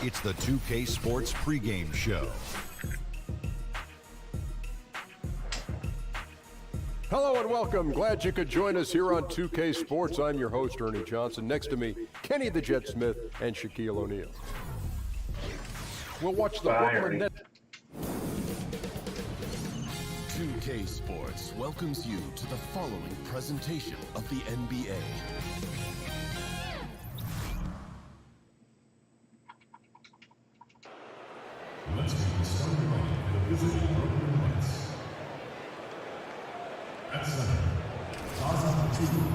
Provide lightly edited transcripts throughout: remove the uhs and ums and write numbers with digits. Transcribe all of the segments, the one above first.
It's the 2K Sports pregame show. Hello and welcome. Glad you could join us here on 2K Sports. I'm your host, Ernie Johnson. Next to me, Kenny the Jet Smith and Shaquille O'Neal. We'll watch the Brooklyn Nets. 2K Sports welcomes you to the following presentation of the NBA. Let's get started on the visiting Brooklyn Nets. At center, Zaza Pachulia.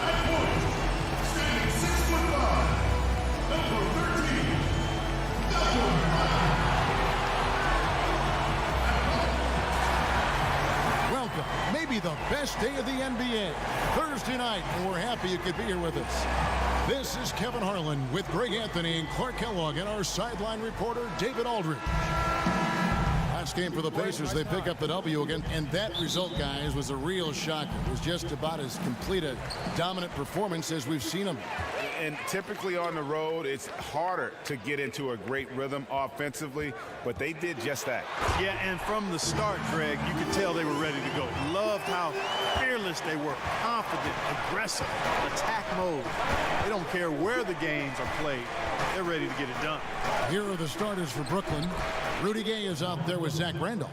At point, standing 6'5", number 13, Welcome, maybe the best day of the NBA, Thursday night, and we're happy you could be here with us. This is Kevin Harlan with Greg Anthony and Clark Kellogg and our sideline reporter, David Aldridge. Last game for the Pacers, they pick up the W again, and that result, guys, was a real shocker. It was just about as complete a dominant performance as we've seen them. And typically on the road, it's harder to get into a great rhythm offensively, but they did just that. Yeah, and from the start, Greg, you could tell they were ready to go. Loved how fearless they were, confident, aggressive, attack mode. They don't care where the games are played. They're ready to get it done. Here are the starters for Brooklyn. Rudy Gay is out there with Zach Randolph.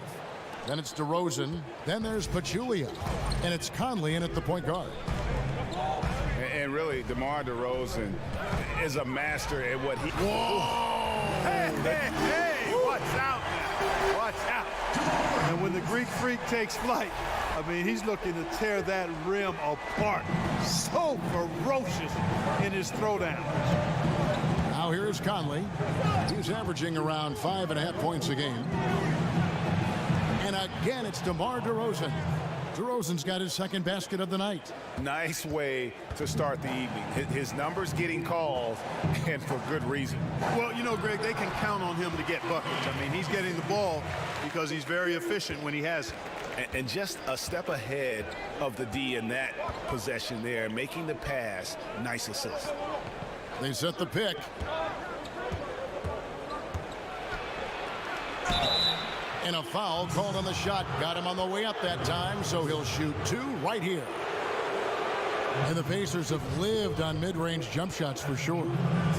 Then it's DeRozan. Then there's Pachulia. And it's Conley in at the point guard. And really, DeMar DeRozan is a master at what he... Whoa! Hey, watch out now. Watch out. And when the Greek Freak takes flight, I mean, he's looking to tear that rim apart. So ferocious in his throwdown. Now here's Conley. He's averaging around 5.5 points a game. And again, it's DeMar DeRozan. DeRozan's got his second basket of the night. Nice way to start the evening. His numbers getting called, and for good reason. Well, you know, Greg, they can count on him to get buckets. I mean, he's getting the ball because he's very efficient when he has it. And just a step ahead of the D in that possession there, making the pass. Nice assist. They set the pick. And a foul called on the shot. Got him on the way up that time, so he'll shoot two right here. And the Pacers have lived on mid-range jump shots for sure.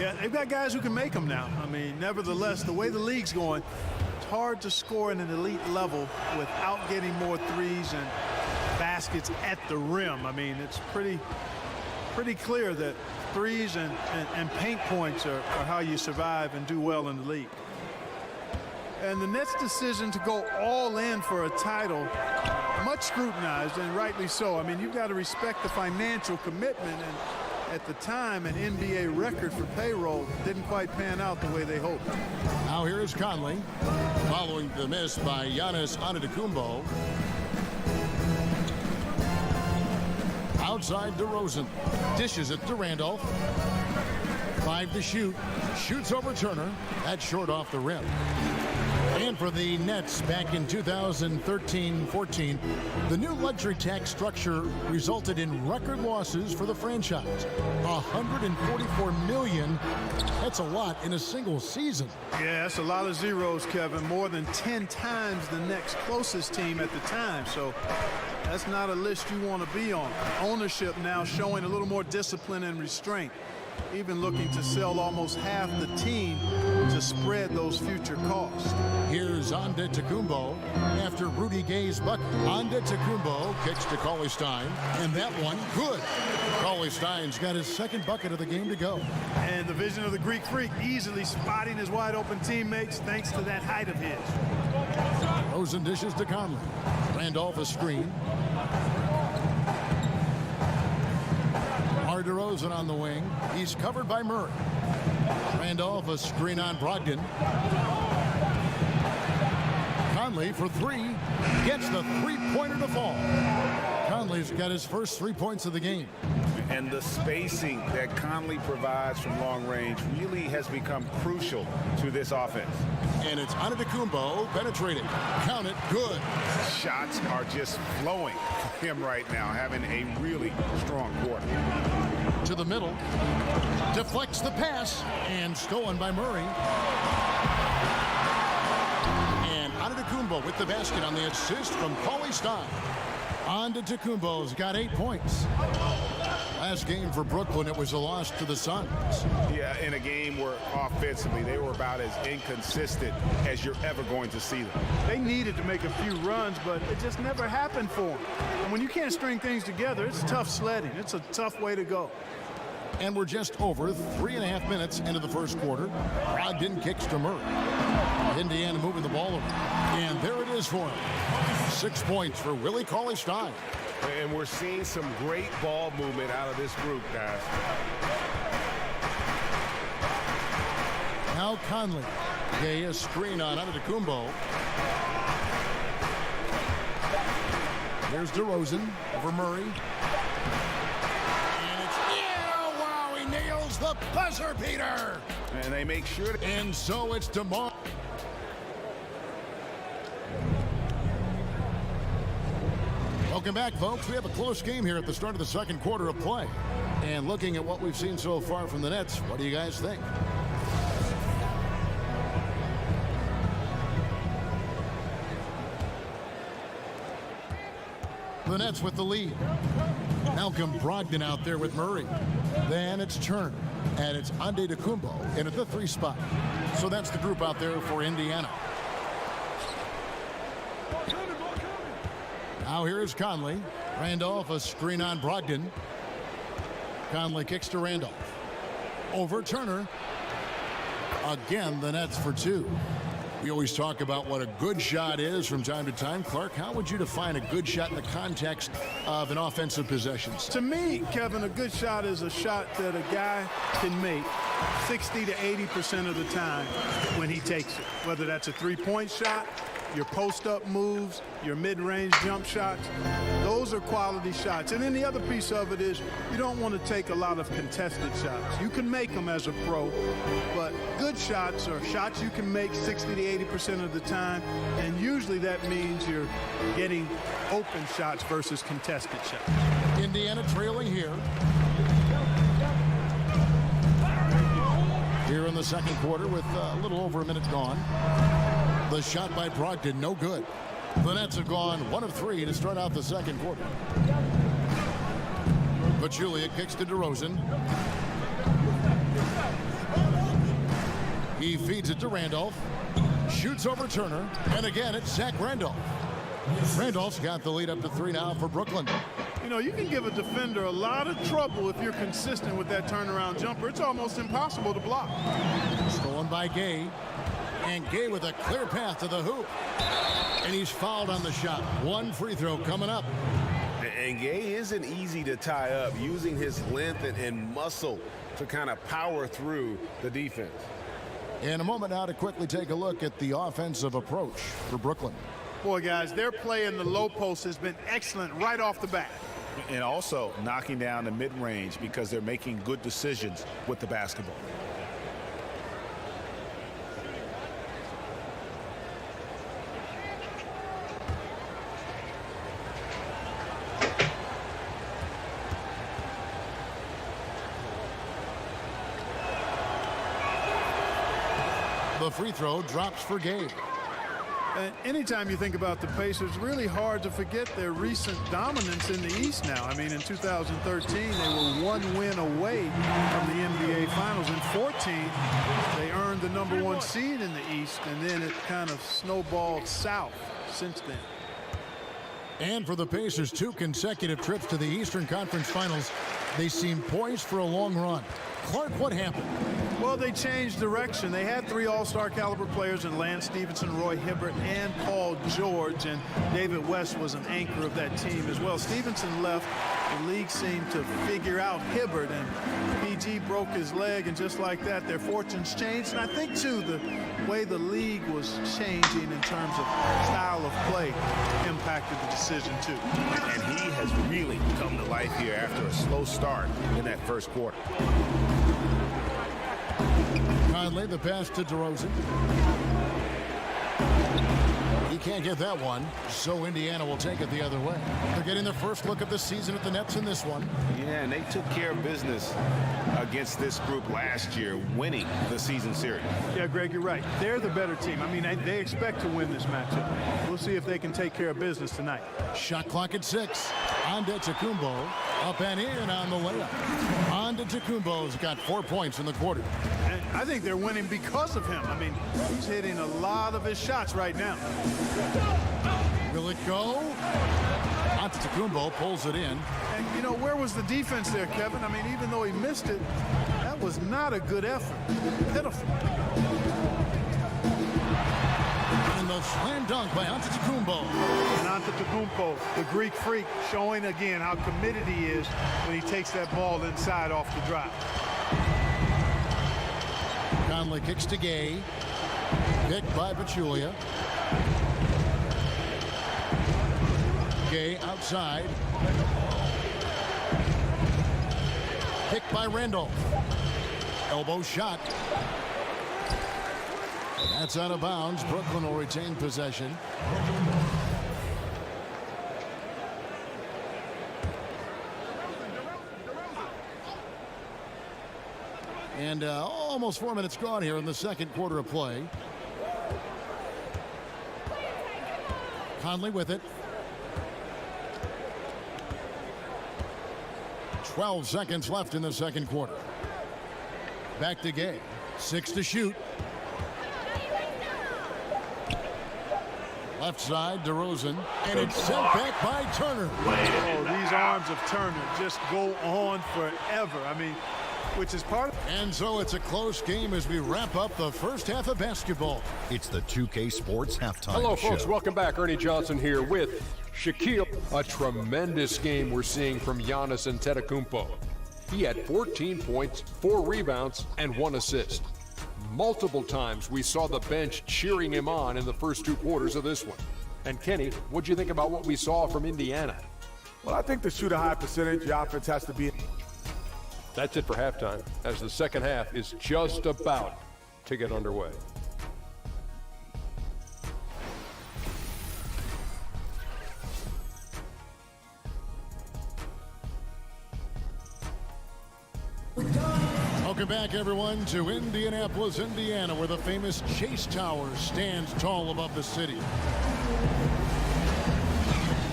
Yeah, they've got guys who can make them now. I mean, nevertheless, the way the league's going, it's hard to score at an elite level without getting more threes and baskets at the rim. I mean, it's pretty clear that threes and paint points are how you survive and do well in the league. And the Nets' decision to go all in for a title, much scrutinized, and rightly so. I mean, you've got to respect the financial commitment, and at the time, an NBA record for payroll didn't quite pan out the way they hoped. Now here's Conley, following the miss by Giannis Antetokounmpo. Outside DeRozan, dishes it to Randolph. 5 to shoot, shoots over Turner. That's short off the rim. And for the Nets back in 2013-14, the new luxury tax structure resulted in record losses for the franchise. $144 million. That's a lot in a single season. Yeah, that's a lot of zeros, Kevin. More than 10 times the next closest team at the time. So that's not a list you want to be on. Ownership now showing a little more discipline and restraint. Even looking to sell almost half the team to spread those future costs. Here's Antetokounmpo after Rudy Gay's bucket. Antetokounmpo kicks to Cauley-Stein, and that one good. Cauley-Stein's got his second bucket of the game to go. And the vision of the Greek Freak easily spotting his wide open teammates thanks to that height of his. Rosen dishes to Conley. Randolph a screen. DeRozan on the wing. He's covered by Murray. Randolph a screen on Brogdon. Conley for three. Gets the three-pointer to fall. Conley's got his first 3 points of the game. And the spacing that Conley provides from long range really has become crucial to this offense. And it's Antetokounmpo penetrating. Count it, good. Shots are just flowing for him right now, having a really strong quarter. To the middle. Deflects the pass. And stolen by Murray. And Antetokounmpo with the basket on the assist from Cauley Stein. Antetokounmpo's got 8 points. Last game for Brooklyn, it was a loss to the Suns. Yeah, in a game where offensively they were about as inconsistent as you're ever going to see them. They needed to make a few runs, but it just never happened for them. And when you can't string things together, it's tough sledding. It's a tough way to go. And we're just over 3.5 minutes into the first quarter. Brogdon kicks to Murray. Indiana moving the ball over. And there it is for him. 6 points for Willie Cauley-Stein. And we're seeing some great ball movement out of this group, guys. Now Conley. Gay a screen on Antetokounmpo. There's DeRozan over Murray. And it's wow, he nails the buzzer beater. And they make sure to... And so it's DeMar. Welcome back, folks. We have a close game here at the start of the second quarter of play. And looking at what we've seen so far from the Nets, what do you guys think? The Nets with the lead. Malcolm Brogdon out there with Murray. Then it's Turner. And it's Antetokounmpo in at the 3 spot. So that's the group out there for Indiana. Now here is Conley. Randolph, a screen on Brogdon. Conley kicks to Randolph. Over Turner. Again, the Nets for 2. We always talk about what a good shot is from time to time. Clark, how would you define a good shot in the context of an offensive possession? To me, Kevin, a good shot is a shot that a guy can make 60 to 80% of the time when he takes it. Whether that's a three-point shot, your post-up moves, your mid-range jump shots, those are quality shots. And then the other piece of it is you don't want to take a lot of contested shots. You can make them as a pro, but good shots are shots you can make 60 to 80% of the time, and usually that means you're getting open shots versus contested shots. Indiana trailing here. Here in the second quarter with a little over a minute gone. The shot by Brogdon, no good. The Nets have gone 1 of 3 to start out the second quarter. Pachulia kicks to DeRozan. He feeds it to Randolph. Shoots over Turner. And again, it's Zach Randolph. Randolph's got the lead up to 3 now for Brooklyn. You know, you can give a defender a lot of trouble if you're consistent with that turnaround jumper. It's almost impossible to block. Stolen by Gay. And Gay with a clear path to the hoop. And he's fouled on the shot. 1 free throw coming up. And Gay isn't easy to tie up, using his length and muscle to kind of power through the defense. In a moment now to quickly take a look at the offensive approach for Brooklyn. Boy, guys, their play in the low post has been excellent right off the bat. And also knocking down the mid-range because they're making good decisions with the basketball. The free throw drops for Gay. And anytime you think about the Pacers, it's really hard to forget their recent dominance in the East now. I mean, in 2013, they were 1 win away from the NBA Finals. In 14, they earned the #1 seed in the East, and then it kind of snowballed south since then. And for the Pacers, 2 consecutive trips to the Eastern Conference Finals. They seem poised for a long run. Clark, what happened? Well, they changed direction. They had 3 all-star caliber players in Lance Stevenson, Roy Hibbert, and Paul George, and David West was an anchor of that team as well. Stevenson left. The league seemed to figure out Hibbert, and PG broke his leg, and just like that, their fortunes changed. And I think, too, the way the league was changing in terms of style of play impacted the decision, too. And he has really come to life here after a slow start in that first quarter. Conley, the pass to DeRozan. He can't get that one, so Indiana will take it the other way. They're getting their first look of the season at the Nets in this one. Yeah, and they took care of business against this group last year, winning the season series. Yeah, Greg, you're right. They're the better team. I mean, they expect to win this matchup. We'll see if they can take care of business tonight. Shot clock at 6. Antetokounmpo up and in on the layup. Antetokounmpo's got 4 points in the quarter. And I think they're winning because of him. I mean, he's hitting a lot of his shots right now. Will it go? Antetokounmpo pulls it in. And, you know, where was the defense there, Kevin? I mean, even though he missed it, that was not a good effort. Pitiful. And the slam dunk by Antetokounmpo. And Antetokounmpo, the Greek freak, showing again how committed he is when he takes that ball inside off the drive. Conley kicks to Gay. Picked by Pachulia. Gay outside. Picked by Randolph. Elbow shot. That's out of bounds. Brooklyn will retain possession. And almost 4 minutes gone here in the second quarter of play. Conley with it. 12 seconds left in the second quarter. Back to Gay. 6 to shoot. Left side, DeRozan. And it's sent back by Turner. Oh, these arms of Turner just go on forever. I mean, which is part of... And so it's a close game as we wrap up the first half of basketball. It's the 2K Sports Halftime Hello, Show. folks. Welcome back. Ernie Johnson here with Shaquille. A tremendous game we're seeing from Giannis Antetokounmpo. He had 14 points, 4 rebounds, and 1 assist. Multiple times we saw the bench cheering him on in the first 2 quarters of this one. And Kenny, what'd you think about what we saw from Indiana? Well, I think to shoot a high percentage, your offense has to be... That's it for halftime, as the second half is just about to get underway. Welcome back, everyone, to Indianapolis, Indiana, where the famous Chase Tower stands tall above the city.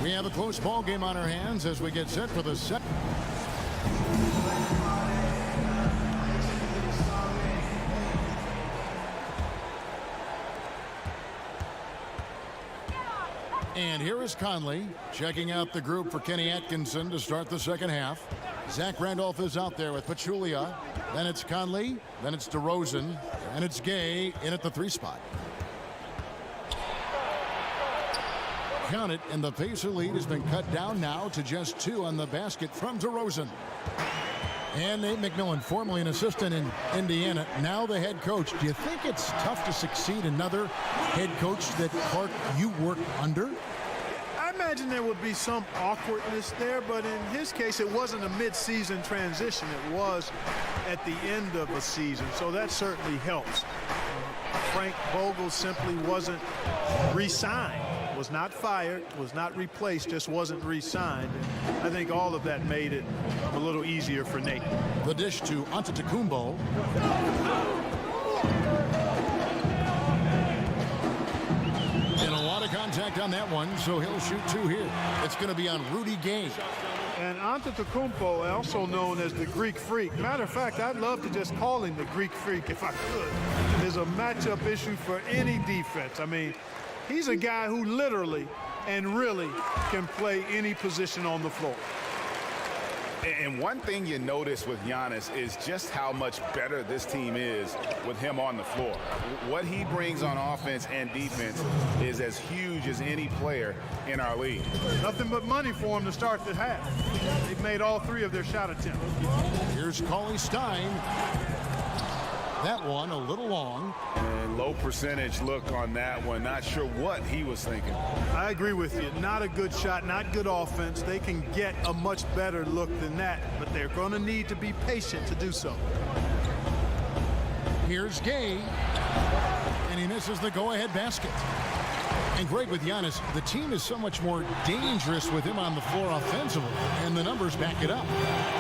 We have a close ball game on our hands as we get set for the second. And here is Conley checking out the group for Kenny Atkinson to start the second half. Zach Randolph is out there with Pachulia. Then it's Conley. Then it's DeRozan. And it's Gay in at the 3 spot. Count it, and the Pacer lead has been cut down now to just 2 on the basket from DeRozan. And Nate McMillan, formerly an assistant in Indiana, now the head coach. Do you think it's tough to succeed another head coach that, Clark, you worked under? I imagine there would be some awkwardness there, but in his case, it wasn't a mid-season transition. It was at the end of a season, so that certainly helps. Frank Vogel simply wasn't re-signed. Was not fired, was not replaced, just wasn't re-signed. I think all of that made it a little easier for Nate. The dish to Antetokounmpo. And a lot of contact on that one, so he'll shoot 2 here. It's going to be on Rudy Gay. And Antetokounmpo, also known as the Greek Freak. Matter of fact, I'd love to just call him the Greek Freak if I could. There's a matchup issue for any defense. I mean, he's a guy who literally and really can play any position on the floor. And one thing you notice with Giannis is just how much better this team is with him on the floor. What he brings on offense and defense is as huge as any player in our league. Nothing but money for him to start the half. They've made all 3 of their shot attempts. Here's Cauley Stein. That one a little long. And low percentage look on that one. Not sure what he was thinking. I agree with you. Not a good shot, not good offense. They can get a much better look than that, but they're going to need to be patient to do so. Here's Gay, and he misses the go-ahead basket. And Greg, with Giannis, the team is so much more dangerous with him on the floor offensively, and the numbers back it up.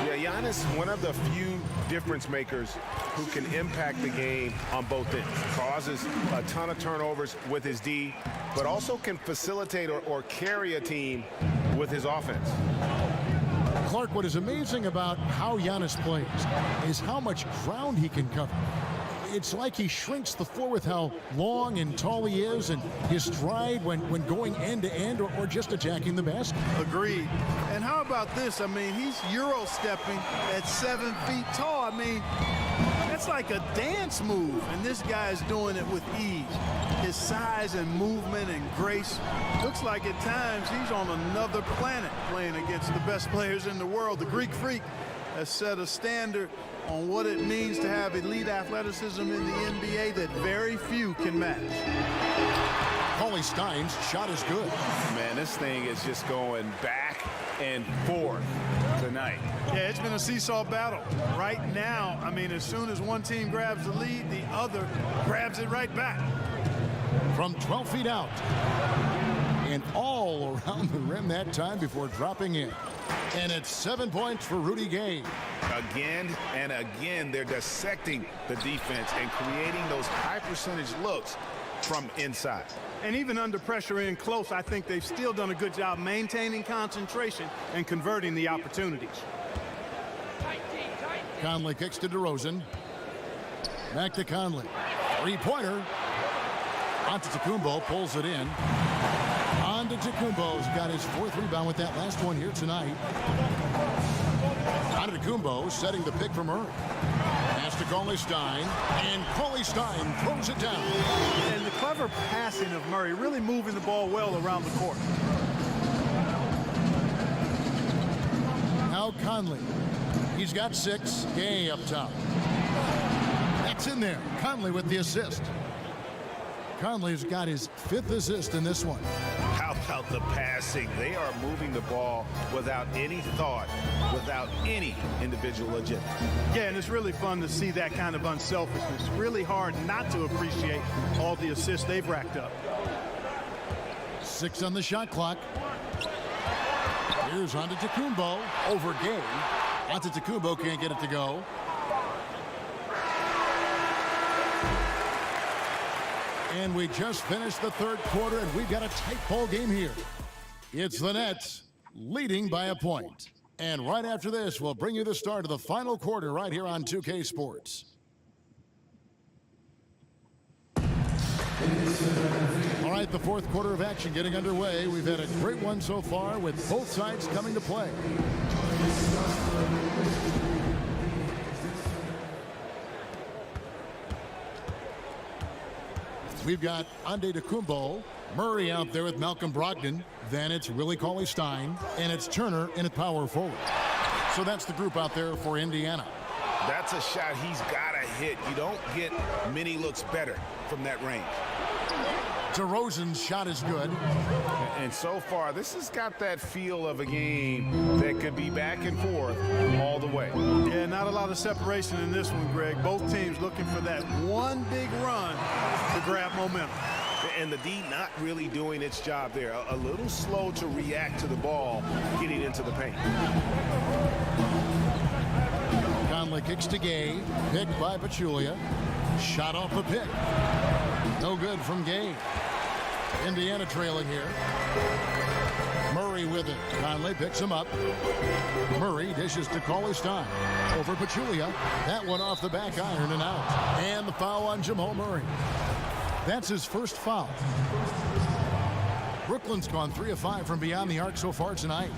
Yeah, Giannis, one of the few difference makers who can impact the game on both ends. Causes a ton of turnovers with his D, but also can facilitate or carry a team with his offense. Clark, what is amazing about how Giannis plays is how much ground he can cover. It's like he shrinks the floor with how long and tall he is, and his stride when going end-to-end or just attacking the basket. Agreed. And how about this? I mean, he's Euro stepping at 7 feet tall. I mean, that's like a dance move, and this guy's doing it with ease. His size and movement and grace. Looks like at times he's on another planet playing against the best players in the world. The Greek Freak has set a standard on what it means to have elite athleticism in the NBA that very few can match. Cauley Stein's shot is good. Man, this thing is just going back and forth tonight. Yeah, it's been a seesaw battle. Right now, I mean, as soon as one team grabs the lead, the other grabs it right back. From 12 feet out. And all around the rim that time before dropping in. And it's 7 points for Rudy Gay. Again and again, they're dissecting the defense and creating those high percentage looks from inside. And even under pressure in close, I think they've still done a good job maintaining concentration and converting the opportunities. Conley kicks to DeRozan. Back to Conley. Three-pointer. Antetokounmpo pulls it in. Antetokounmpo's got his fourth rebound with that last one here tonight. Antetokounmpo setting the pick for Murray. Pass to Cauley Stein, and Cauley Stein throws it down. And the clever passing of Murray, really moving the ball well around the court. Now Conley. He's got 6. Gay up top. That's in there. Conley with the assist. Conley's got his 5th assist in this one. How about the passing? They are moving the ball without any thought, without any individual agenda. Yeah, and it's really fun to see that kind of unselfishness. Really hard not to appreciate all the assists they've racked up. 6 on the shot clock. Here's Antetokounmpo over Gay. Antetokounmpo can't get it to go. And we just finished the third quarter, and we've got a tight ball game here. It's the Nets leading by a point. And right after this, we'll bring you the start of the final quarter right here on 2K Sports. All right, the fourth quarter of action getting underway. We've had a great one so far with both sides coming to play. We've got Antetokounmpo, Murray out there with Malcolm Brogdon. Then it's Willie Cauley-Stein, and it's Turner in at power forward. So that's the group out there for Indiana. That's a shot he's got to hit. You don't get many looks better from that range. DeRozan's shot is good. And so far, this has got that feel of a game that could be back and forth all the way. Yeah, not a lot of separation in this one, Greg. Both teams looking for that one big run to grab momentum. And the D not really doing its job there. A little slow to react to the ball getting into the paint. Conley kicks to Gay. Picked by Pachulia. Shot off the pick. No good from Gay. Indiana trailing here. Murray with it. Conley picks him up. Murray dishes to Cauley-Stein. Over Pachulia. That one off the back iron and out. And the foul on Jamal Murray. That's his first foul. Brooklyn's gone 3 of 5 from beyond the arc so far tonight.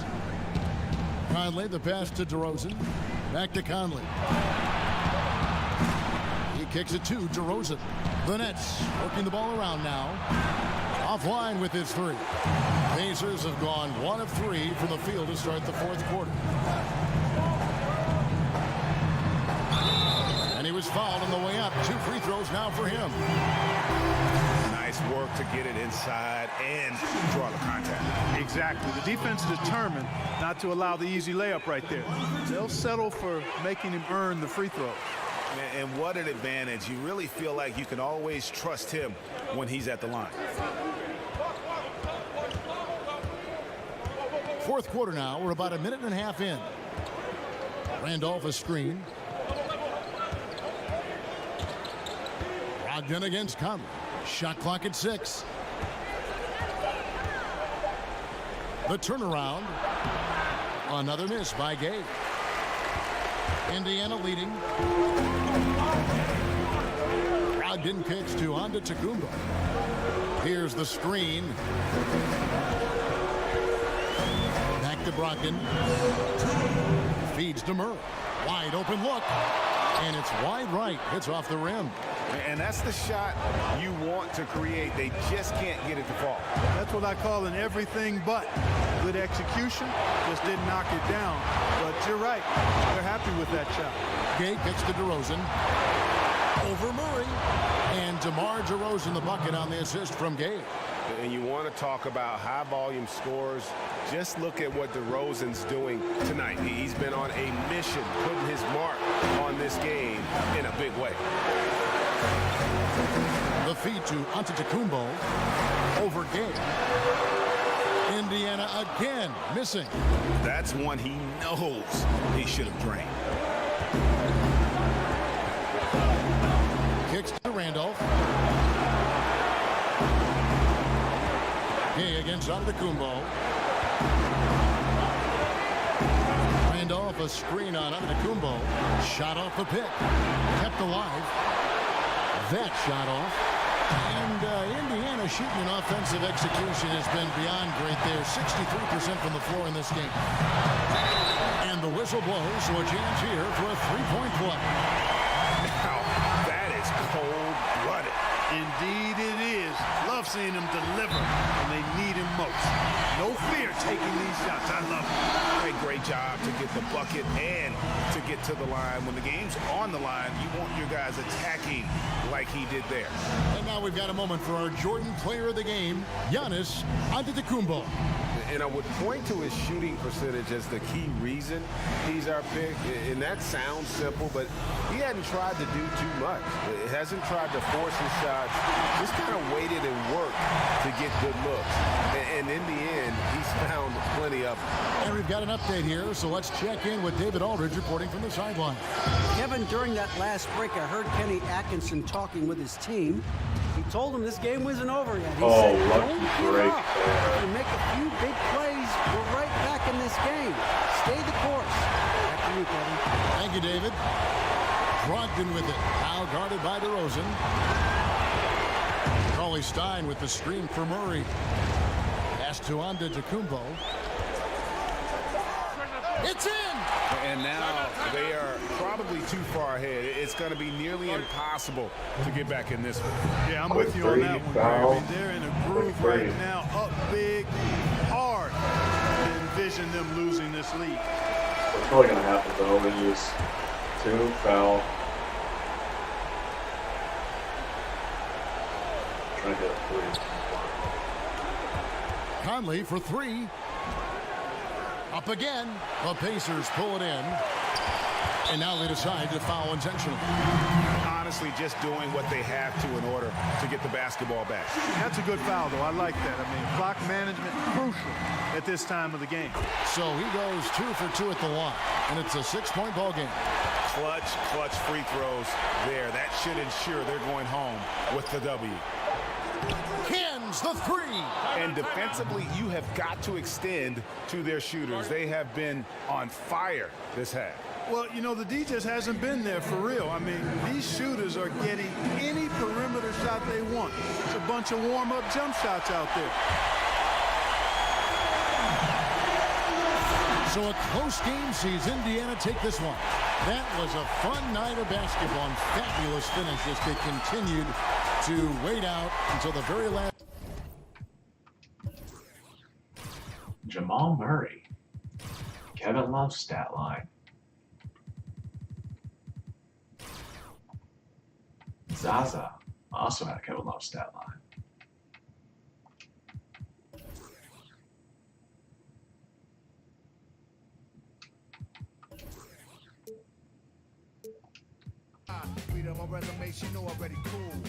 Conley, the pass to DeRozan. Back to Conley. He kicks it to DeRozan. The Nets working the ball around now. Offline with his 3. Pacers have gone 1 of 3 from the field to start the fourth quarter. And he was fouled on the way up. 2 free throws now for him. Nice work to get it inside and draw the contact. Exactly. The defense determined not to allow the easy layup right there. They'll settle for making him earn the free throw. And what an advantage. You really feel like you can always trust him when he's at the line. Fourth quarter now. We're about a minute and a half in. Randolph a screen. Brogdon against Conley. Shot clock at 6. The turnaround. Another miss by Gay. Indiana leading. Brogdon kicks to Antetokounmpo. Here's the screen. Back to Brogdon. Feeds to Murray. Wide open look. And it's wide right. It's off the rim. And that's the shot you want to create. They just can't get it to fall. That's what I call an everything but. Good execution, just didn't knock it down. But you're right, they're happy with that shot. Gay kicks to DeRozan. Over Murray. And DeMar DeRozan the bucket on the assist from Gay. And you want to talk about high volume scores. Just look at what DeRozan's doing tonight. He's been on a mission, putting his mark on this game in a big way. The feed to Antetokounmpo. Over Gay. Indiana again missing. That's one he knows he should have drained. Kicks to Randolph. Gay against Antetokounmpo. Randolph a screen on Antetokounmpo. Shot off the pick. Kept alive. That shot off. And Indiana shooting an offensive execution has been beyond great there. 63% from the floor in this game. And the whistle blows, so a chance here for a three-point play. Now, that is cold-blooded. Indeed it is. Love seeing them deliver when they need him most. No fear taking these shots. I love it. Great job to get the bucket and to get to the line. When the game's on the line, you want your guys attacking like he did there. And now we've got a moment for our Jordan player of the game, Giannis Antetokounmpo. And I would point to his shooting percentage as the key reason he's our pick. And that sounds simple, but he hadn't tried to do too much. He hasn't tried to force his shots. Just kind of waited and worked to get good looks. And in the end, he's found plenty of them. And we've got an update here, so let's check in with David Aldridge reporting from the sideline. Kevin, during that last break, I heard Kenny Atkinson talking with his team. He told them this game wasn't over yet. He said, don't give up. If you make a few big plays, we're right back in this game. Stay the course. Back to you, Kevin. Thank you, David. Brogdon with it. Now guarded by DeRozan. Cauley Stein with the screen for Murray. Pass to Antetokounmpo. It's in! And now they are probably too far ahead. It's going to be nearly impossible to get back in this one. Yeah, I'm with you on that one, Gary. I mean, they're in a groove right now, up big, hard. I envision them losing this lead. What's really going to happen, though, they use 2 foul. Trying to get a 3. Conley for 3. Up again. The Pacers pull it in. And now they decide to foul intentionally. Honestly, just doing what they have to in order to get the basketball back. That's a good foul, though. I like that. I mean, clock management, crucial at this time of the game. So he goes 2 for 2 at the line. And it's a 6-point ball game. Clutch free throws there. That should ensure they're going home with the W. Kins the 3. And defensively, you have got to extend to their shooters. They have been on fire this half. Well, you know, the D just hasn't been there for real. I mean, these shooters are getting any perimeter shot they want. It's a bunch of warm-up jump shots out there. So a close game sees Indiana take this one. That was a fun night of basketball and fabulous finish as they continued to wait out until the very last. Jamal Murray. Kevin Love's stat line. Zaza also had a Kevin Love stat line. on my resume, she know already cool.